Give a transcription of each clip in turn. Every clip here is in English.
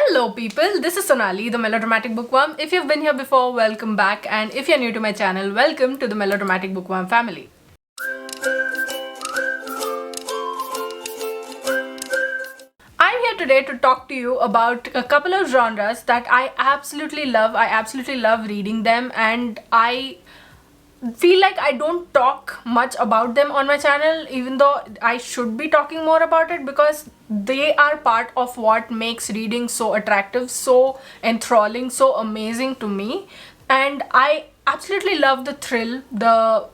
Hello people, this is Sonali, the Melodramatic Bookworm. If you've been here before, welcome back, and if you're new to my channel, welcome to the Melodramatic Bookworm family. I'm here today to talk to you about a couple of genres that I absolutely love. I absolutely love reading them, and I feel like I don't talk much about them on my channel, even though I should be talking more about it, because they are part of what makes reading so attractive, so enthralling, so amazing to me. And I absolutely love the thrill, the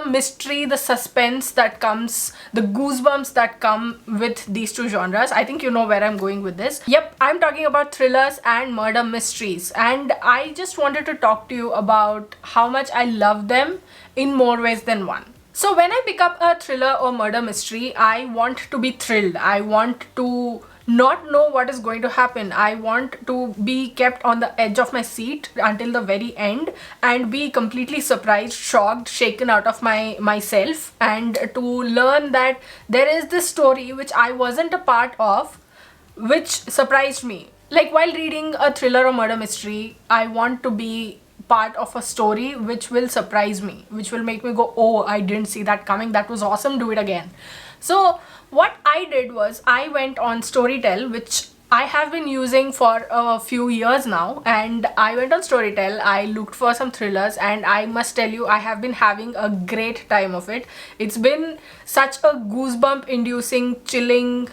mystery, the suspense that comes, the goosebumps that come with these two genres. I think you know where I'm going with this. Yep, I'm talking about thrillers and murder mysteries, and I just wanted to talk to you about how much I love them in more ways than one. So when I pick up a thriller or murder mystery, I want to be thrilled. I want to not know what is going to happen. I want to be kept on the edge of my seat until the very end and be completely surprised, shocked, shaken out of myself, and to learn that there is this story which I wasn't a part of, which surprised me. Like while reading a thriller or murder mystery, I want to be part of a story which will surprise me, which will make me go, oh, I didn't see that coming, that was awesome, do it again. So what I did was I went on Storytel, which I have been using for a few years now, and I went on Storytel, I looked for some thrillers, and I must tell you, I have been having a great time of it. It's been such a goosebump inducing, chilling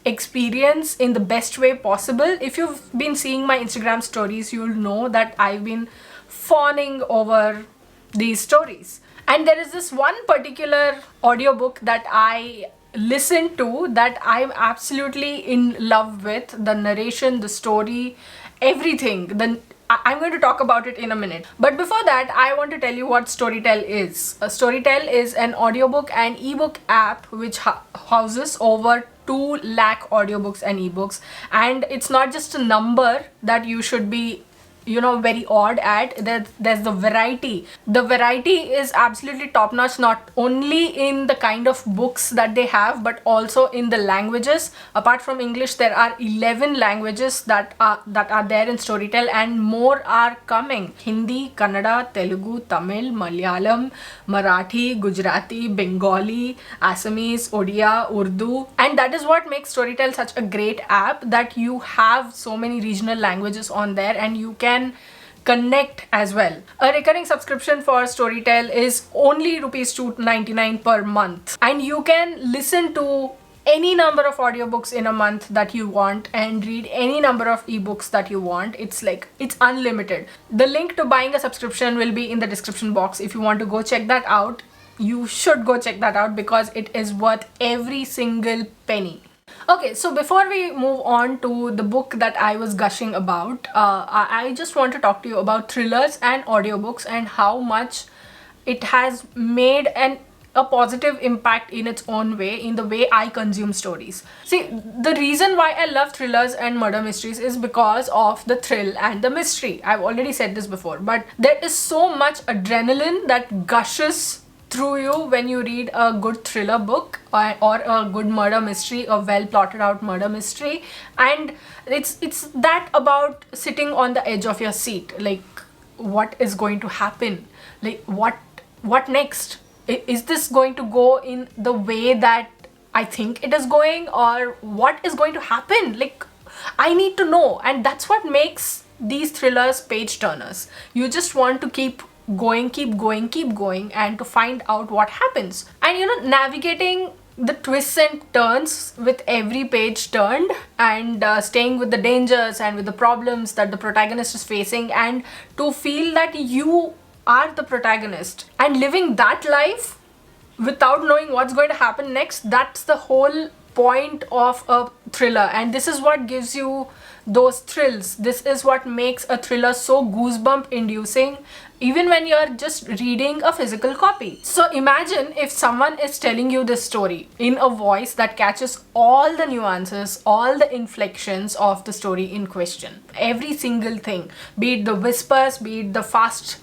experience in the best way possible. If you've been seeing my Instagram stories, you'll know that I've been fawning over these stories. And there is this one particular audiobook that I listened to that I'm absolutely in love with. The narration, the story, everything. I'm going to talk about it in a minute. But before that, I want to tell you what Storytel is. Storytel is an audiobook and ebook app which houses over 2 lakh audiobooks and ebooks. And it's not just a number that you should be very odd at. There's the variety. The variety is absolutely top notch, not only in the kind of books that they have, but also in the languages. Apart from English, there are 11 languages that are there in Storytel, and more are coming. Hindi, Kannada, Telugu, Tamil, Malayalam, Marathi, Gujarati, Bengali, Assamese, Odia, Urdu. And that is what makes Storytel such a great app, that you have so many regional languages on there and you can connect as well. A recurring subscription for Storytel is only rupees 299 per month, and you can listen to any number of audiobooks in a month that you want and read any number of ebooks that you want. It's unlimited. The link to buying a subscription will be in the description box. If you want to go check that out, you should go check that out because it is worth every single penny. Okay, so before we move on to the book that I was gushing about, I just want to talk to you about thrillers and audiobooks and how much it has made a positive impact in its own way, in the way I consume stories. See, the reason why I love thrillers and murder mysteries is because of the thrill and the mystery. I've already said this before, but there is so much adrenaline that gushes through you when you read a good thriller book or a good murder mystery, a well plotted out murder mystery. And it's that about sitting on the edge of your seat, like what is going to happen, like what next, is this going to go in the way that I think it is going, or what is going to happen? Like, I need to know. And that's what makes these thrillers page turners. You just want to keep going, and to find out what happens. And navigating the twists and turns with every page turned, and staying with the dangers and with the problems that the protagonist is facing, and to feel that you are the protagonist and living that life without knowing what's going to happen next. That's the whole point of a thriller, and this is what gives you those thrills. This is what makes a thriller so goosebump inducing, even when you're just reading a physical copy. So imagine if someone is telling you this story in a voice that catches all the nuances, all the inflections of the story in question, every single thing, be it the whispers, be it the fast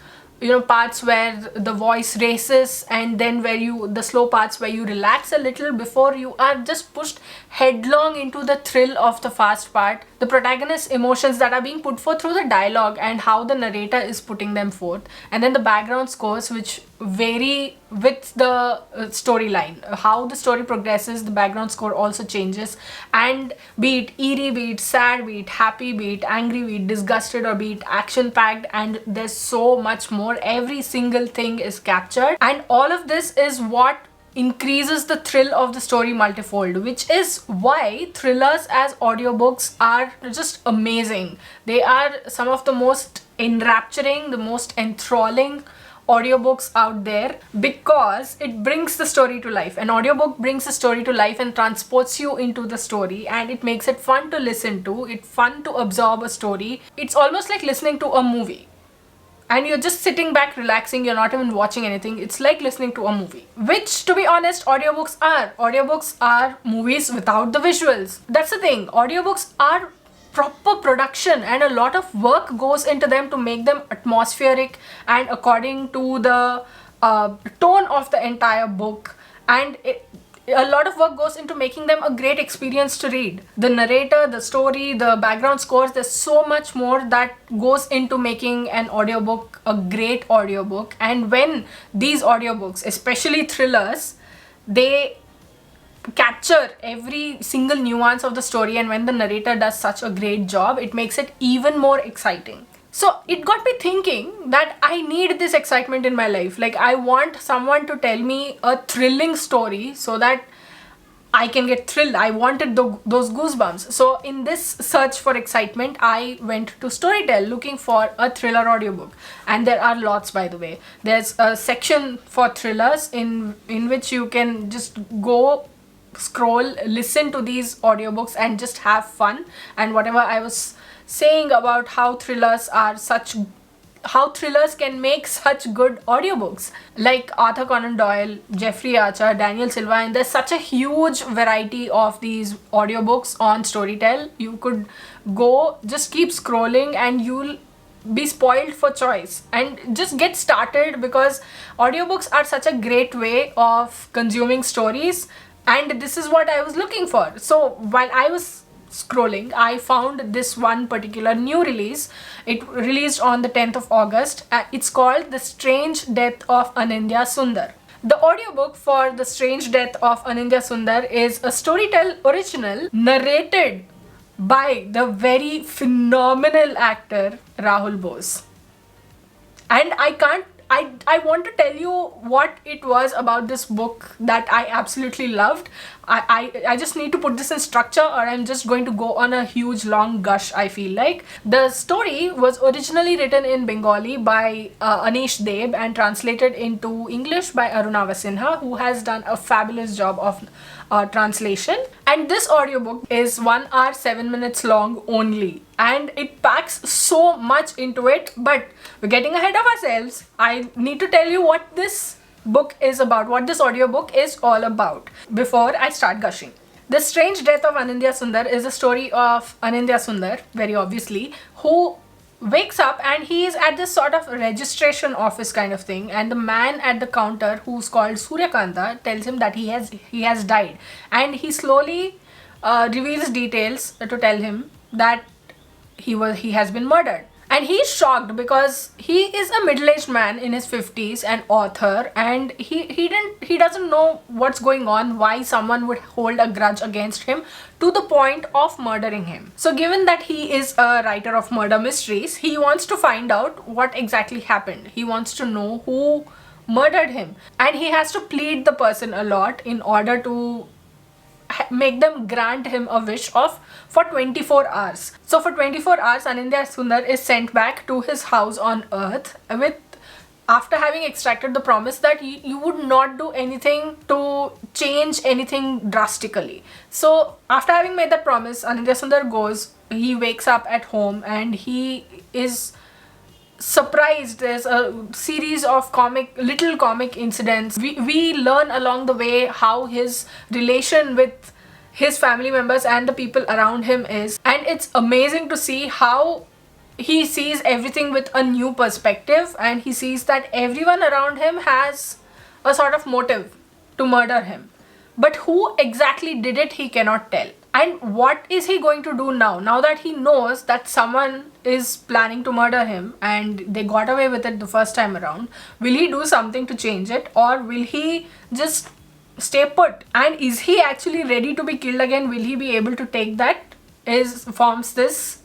parts where the voice races, and then the slow parts where you relax a little before you are just pushed headlong into the thrill of the fast part. The protagonist's emotions that are being put forth through the dialogue and how the narrator is putting them forth, and then the background scores which vary with the storyline. How the story progresses, the background score also changes, and be it eerie, be it sad, be it happy, be it angry, be it disgusted, or be it action packed, and there's so much more. Every single thing is captured, and all of this is what increases the thrill of the story multifold, which is why thrillers as audiobooks are just amazing. They are some of the most enrapturing, the most enthralling audiobooks out there, because it brings the story to life. An audiobook brings the story to life and transports you into the story, and it makes it fun to listen to, it's fun to absorb a story. It's almost like listening to a movie, and you're just sitting back relaxing, you're not even watching anything. It's like listening to a movie, which, to be honest, audiobooks are movies without the visuals. That's the thing, audiobooks are proper production, and a lot of work goes into them to make them atmospheric and according to the tone of the entire book, and a lot of work goes into making them a great experience to read. The narrator, the story, the background scores, there's so much more that goes into making an audiobook a great audiobook. And when these audiobooks, especially thrillers, they capture every single nuance of the story, and when the narrator does such a great job, it makes it even more exciting. So it got me thinking that I need this excitement in my life. Like, I want someone to tell me a thrilling story so that I can get thrilled. I wanted those goosebumps. So in this search for excitement, I went to Storytel looking for a thriller audiobook. And there are lots, by the way. There's a section for thrillers in which you can just go, scroll, listen to these audiobooks and just have fun. And whatever I was saying about how thrillers can make such good audiobooks, like Arthur Conan Doyle, Jeffrey Archer, Daniel Silva, and there's such a huge variety of these audiobooks on Storytel. You could go, just keep scrolling, and you'll be spoiled for choice, and just get started, because audiobooks are such a great way of consuming stories, and this is what I was looking for. So while I was scrolling, I found this one particular new release. It released on the 10th of August. It's called The Strange Death of Anindyasundar. The audiobook for The Strange Death of Anindyasundar is a Storytel original narrated by the very phenomenal actor Rahul Bose. And I want to tell you what it was about this book that I absolutely loved. I just need to put this in structure, or I'm just going to go on a huge long gush, I feel like. The story was originally written in Bengali by Anish Deb and translated into English by Arunava Sinha, who has done a fabulous job of translation. And this audiobook is 1 hour 7 minutes long only, and it packs so much into it. But we're getting ahead of ourselves. I need to tell you what this book is about, what this audiobook is all about, before I start gushing. The Strange Death of Anindyasundar is a story of Anindyasundar, very obviously, who wakes up and he is at this sort of registration office kind of thing, and the man at the counter, who's called Suryakanta, tells him that he has died, and he slowly reveals details to tell him that he has been murdered. And he's shocked because he is a middle-aged man in his 50s, an author, and he doesn't know what's going on, why someone would hold a grudge against him to the point of murdering him. So given that he is a writer of murder mysteries, he wants to find out what exactly happened. He wants to know who murdered him, and he has to plead the person a lot in order to make them grant him a wish for 24 hours. So for 24 hours, Anindyasundar is sent back to his house on earth after having extracted the promise that you would not do anything to change anything drastically. So after having made that promise, Anindyasundar goes, he wakes up at home, and he is surprised. There's a series of little comic incidents. We learn along the way how his relation with his family members and the people around him is, and it's amazing to see how he sees everything with a new perspective, and he sees that everyone around him has a sort of motive to murder him. But who exactly did it, he cannot tell. And what is he going to do now? Now that he knows that someone is planning to murder him and they got away with it the first time around, will he do something to change it, or will he just stay put? And is he actually ready to be killed again? Will he be able to take that? Forms this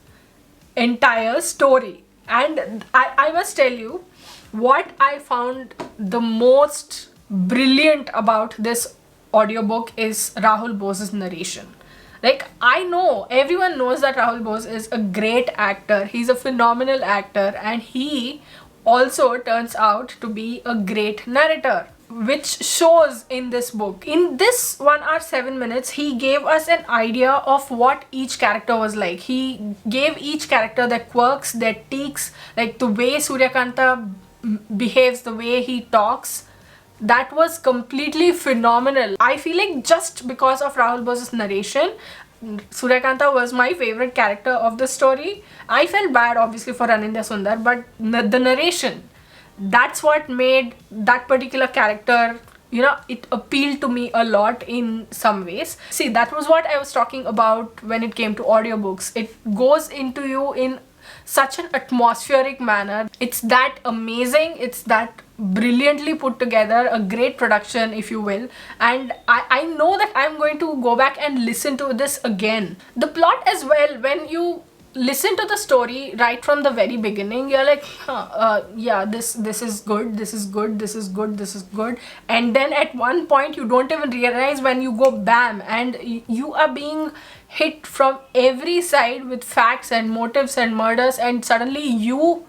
entire story. And I must tell you, what I found the most brilliant about this audiobook is Rahul Bose's narration. Like, I know, everyone knows that Rahul Bose is a great actor. He's a phenomenal actor, and he also turns out to be a great narrator, which shows in this book. In this 1 hour 7 minutes, he gave us an idea of what each character was like. He gave each character their quirks, their tics, like the way Suryakanta behaves, the way he talks. That was completely phenomenal. I feel like just because of Rahul Bose's narration, Suryakanta was my favorite character of the story. I felt bad obviously for Anindyasundar, but the narration, that's what made that particular character, it appealed to me a lot in some ways. See, that was what I was talking about when it came to audiobooks. It goes into you in such an atmospheric manner. It's that amazing, it's that brilliantly put together, a great production, if you will. And I know that I'm going to go back and listen to this again. The plot as well, when you listen to the story right from the very beginning, you're like, yeah, this is good, this is good, this is good, this is good. And then at one point you don't even realize, when you go bam, and you are being hit from every side with facts and motives and murders, and suddenly you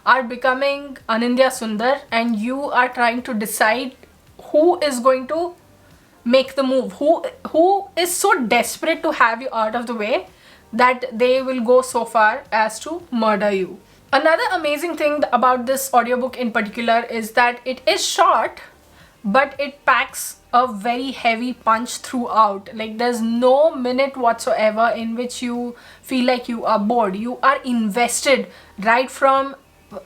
are becoming Anindyasundar, and you are trying to decide who is going to make the move, who is so desperate to have you out of the way that they will go so far as to murder you. Another amazing thing about this audiobook in particular is that it is short, but it packs a very heavy punch throughout. Like, there's no minute whatsoever in which you feel like you are bored. You are invested right from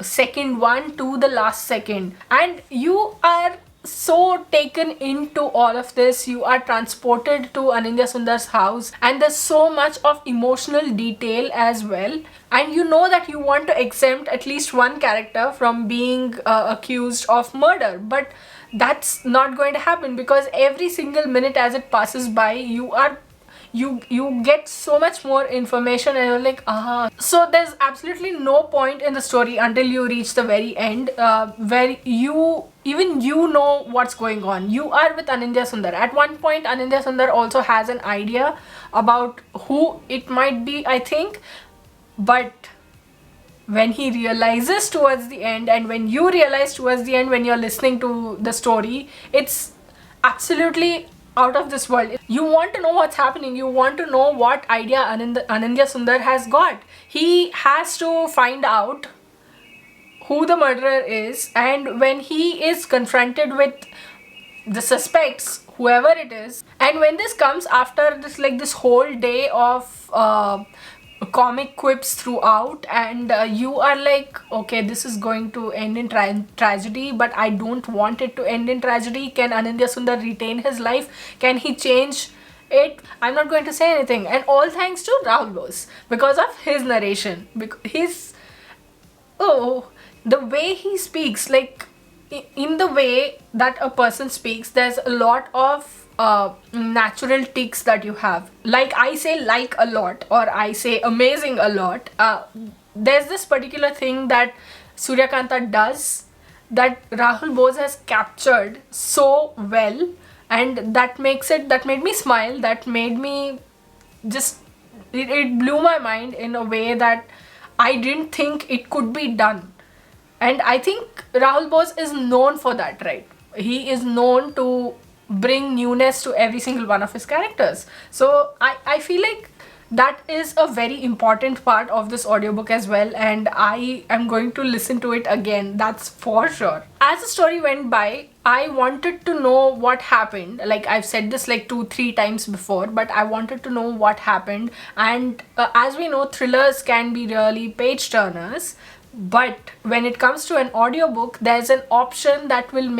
second 1 to the last second, and you are so taken into all of this. You are transported to Anindyasundar's house, and there's so much of emotional detail as well, and you know that you want to exempt at least one character from being accused of murder, but that's not going to happen, because every single minute as it passes by, you get so much more information, and you're like, so there's absolutely no point in the story until you reach the very end, where you know what's going on. You are with Anindyasundar. At one point, Anindyasundar also has an idea about who it might be, I think, but when he realizes towards the end, and when you realize towards the end, when you're listening to the story, it's absolutely out of this world. You want to know what's happening. You want to know what idea Anindyasundar has got. He has to find out who the murderer is, and when he is confronted with the suspects, whoever it is, and when this comes after this whole day of comic quips throughout, and you are like, okay, this is going to end in tragedy, but I don't want it to end in tragedy. Can Anindyasundar retain his life? Can he change it? I'm not going to say anything, and all thanks to Rahul Bose, because of his narration, because the way he speaks, like, in the way that a person speaks, there's a lot of natural tics that you have. Like, I say like a lot, or I say amazing a lot. There's this particular thing that Suryakanta does that Rahul Bose has captured so well, and that made me smile. That made me just, it blew my mind in a way that I didn't think it could be done. And I think Rahul Bose is known for that, right? He is known to bring newness to every single one of his characters. So I feel like that is a very important part of this audiobook as well, and I am going to listen to it again, that's for sure. As the story went by, I wanted to know what happened. Like, I've said this like 2-3 times before, but I wanted to know what happened. And as we know, thrillers can be really page turners, but when it comes to an audiobook, there's an option that will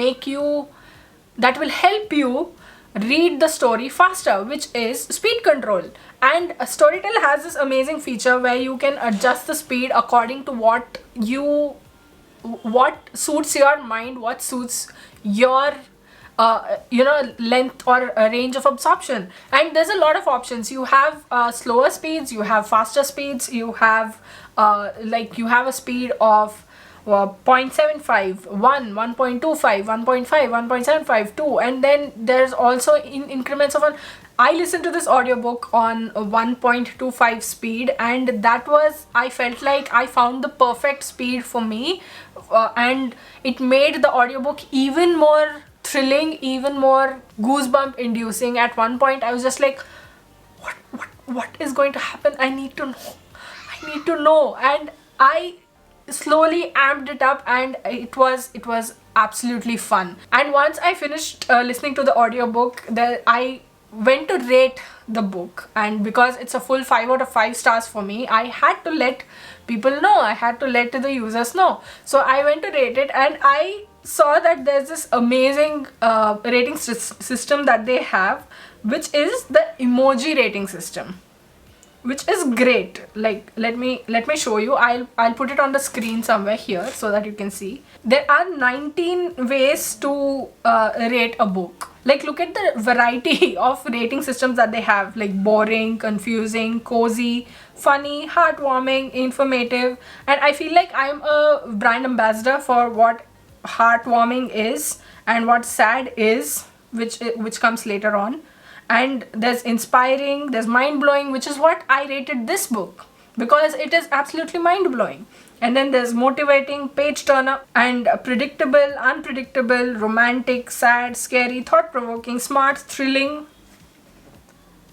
help you read the story faster, which is speed control. And Storytel has this amazing feature where you can adjust the speed according to what suits your mind, what suits your length or range of absorption. And there's a lot of options. You have slower speeds, you have faster speeds, you have you have a speed of 0.75, 1, 1.25, 1.5, 1.75, 2, and then there's also in increments of one. I listened to this audiobook on 1.25 speed, and I felt like I found the perfect speed for me, and it made the audiobook even more thrilling, even more goosebump inducing. At one point I was just like, what is going to happen? I need to know. And I slowly amped it up, and it was absolutely fun. And once I finished listening to the audiobook, I went to rate the book, and because it's a full 5 out of 5 stars for me, I had to let people know, I had to let the users know. So I went to rate it, and I saw that there's this amazing rating system that they have, which is the emoji rating system, which is great. Like, let me show you. I'll put it on the screen somewhere here so that you can see. There are 19 ways to rate a book. Like, look at the variety of rating systems that they have, like boring, confusing, cozy, funny, heartwarming, informative. And I feel like I'm a brand ambassador for what heartwarming is and what sad is, which comes later on. And there's inspiring, there's mind-blowing, which is what I rated this book, because it is absolutely mind-blowing. And then there's motivating, page turner, and predictable, unpredictable, romantic, sad, scary, thought-provoking, smart, thrilling.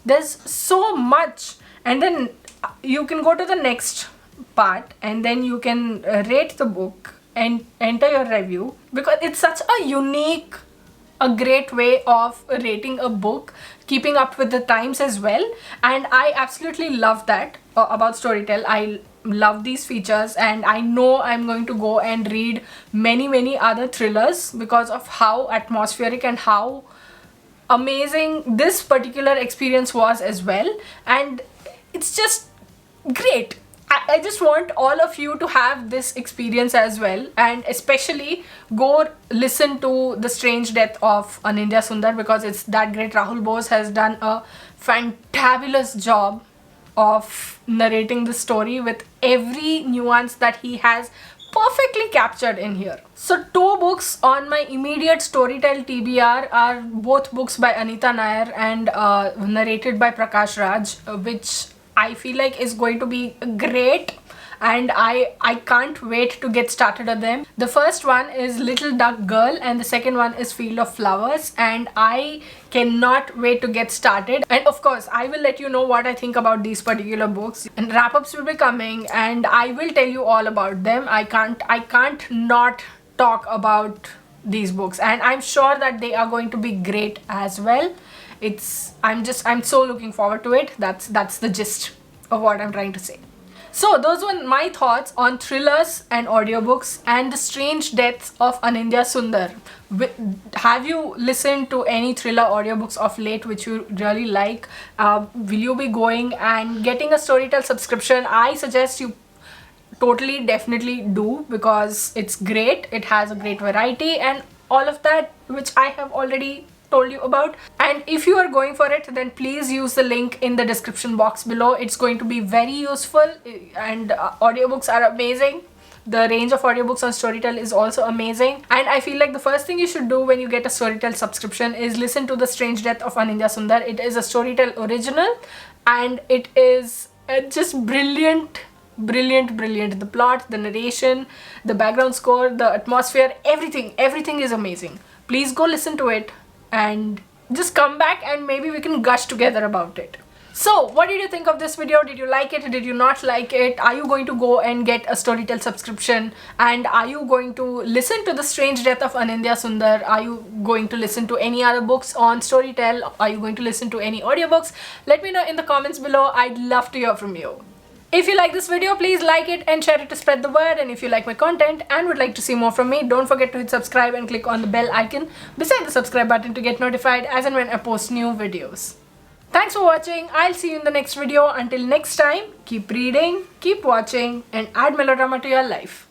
There's so much. And then you can go to the next part, and then you can rate the book and enter your review, because it's such a great way of rating a book, keeping up with the times as well. And I absolutely love that about Storytel. I love these features, and I know I'm going to go and read many other thrillers because of how atmospheric and how amazing this particular experience was as well. And it's just great. I just want all of you to have this experience as well, and especially go listen to The Strange Death of Anindyasundar, because it's that great. Rahul Bose has done a fantabulous job of narrating the story with every nuance that he has perfectly captured in here. So 2 books on my immediate Storytel TBR are both books by Anita Nair and narrated by Prakash Raj, which I feel like is going to be great, and I can't wait to get started on them. The first one is Little Duck Girl, and the second one is Field of Flowers, and I cannot wait to get started. And of course, I will let you know what I think about these particular books, and wrap-ups will be coming, and I will tell you all about them. I can't not talk about these books, and I'm sure that they are going to be great as well. I'm so looking forward to it. That's the gist of what I'm trying to say. So those were my thoughts on thrillers and audiobooks and The Strange Deaths of Anindyasundar. Have you listened to any thriller audiobooks of late which you really like? Will you be going and getting a Storytel subscription? I suggest you totally, definitely do, because it's great. It has a great variety and all of that, which I have already told you about. And if you are going for it, then please use the link in the description box below. It's going to be very useful, and audiobooks are amazing. The range of audiobooks on Storytel is also amazing, and I feel like the first thing you should do when you get a Storytel subscription is listen to The Strange Death of Anindyasundar. It is a Storytel original, and it is just brilliant. The plot, the narration, the background score, the atmosphere, everything is amazing. Please go listen to it and just come back, and maybe we can gush together about it. So, what did you think of this video? Did you like it? Did you not like it? Are you going to go and get a Storytel subscription? And are you going to listen to The Strange Death of Anindyasundar? Are you going to listen to any other books on Storytel? Are you going to listen to any audiobooks? Let me know in the comments below. I'd love to hear from you. If you like this video, please like it and share it to spread the word. And if you like my content and would like to see more from me, don't forget to hit subscribe and click on the bell icon beside the subscribe button to get notified as and when I post new videos. Thanks for watching. I'll see you in the next video. Until next time, keep reading, keep watching, and add melodrama to your life.